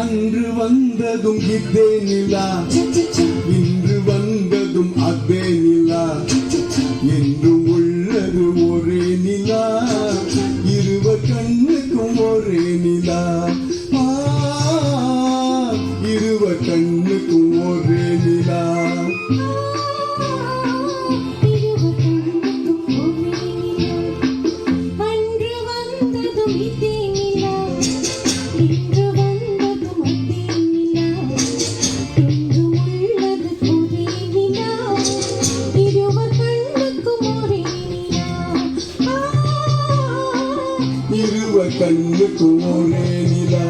அன்று வந்ததும் இதே நிலா, இன்று வந்ததும் அதே நிலா, என்றும் உள்ளது ஒரே நிலா, இருவர் கண்ணுக்கும் ஒரே நிலா, இருவர் கண்ணுக்கும் ஒரே நிலா. இருவர் கண்ணுக்கும் ஒரே நிலா.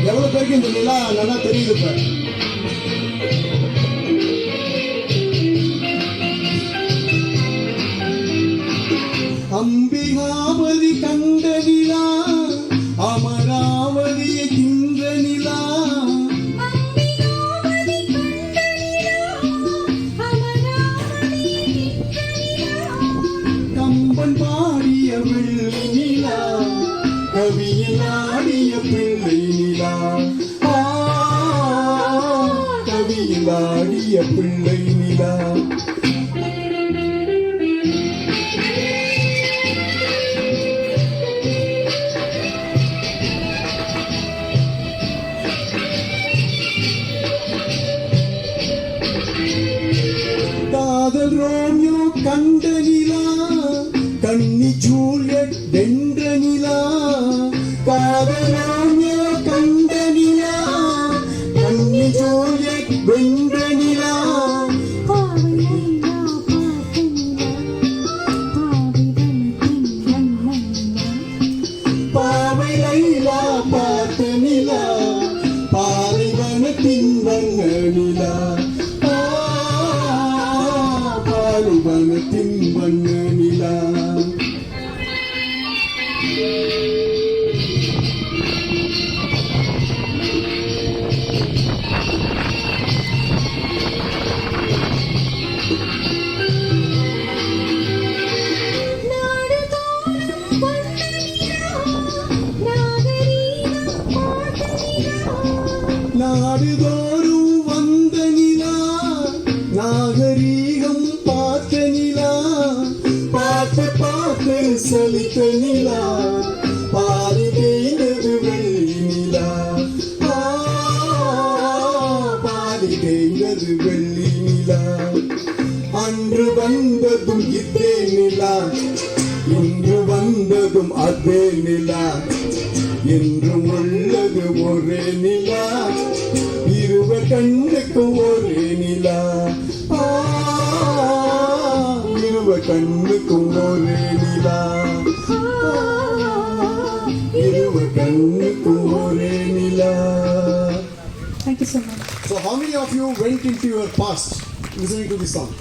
எவ்வளவு பேருக்கு இந்த நிலா நல்லா தெரியுது? இப்ப அம்பிகாபதி கண்ட நிலா, அமராவதியை கின்ற நிலா, கம்பன் பாடிய வெள்ளை நிலா, கவியில் ஆடிய பிள்ளை நிலா, கவியில் ஆடிய பிள்ளை நிலா. காதல் ரோமியோ கண்ட நிலா, கன்னி ஜூலியட் வென்ற நிலா, காதல் ரோமியோ கண்ட நிலா, கன்னி ஜூலியட் வென்ற நிலா, பாவை லைலா பார்த்த நிலா, பாலைவனத்தின் வண்ண நிலா, பாலைவனத்தின் வண்ண நிலா. நாடுதோறும் வந்த நிலா, நாகரீகம் பார்த்த நிலா, பார்த்து பார்த்து சலித்த நிலா, பாதி தேய்ந்தது வெள்ளி நிலா, பாதி தேய்ந்தது வெள்ளி நிலா. அன்று வந்ததும் இதே நிலா, இன்று வந்ததும் அதே நிலா, என்றும் உள்ளது ஒரே நிலா, இருவர் கண்ணுக்கும் ஒரே நிலா, இருவர் கண்ணுக்கும் ஒரே நிலா, இருவர் கண்ணுக்கும் ஒரே நிலா. Thank you so much. So how many of you went into your past listening to this song?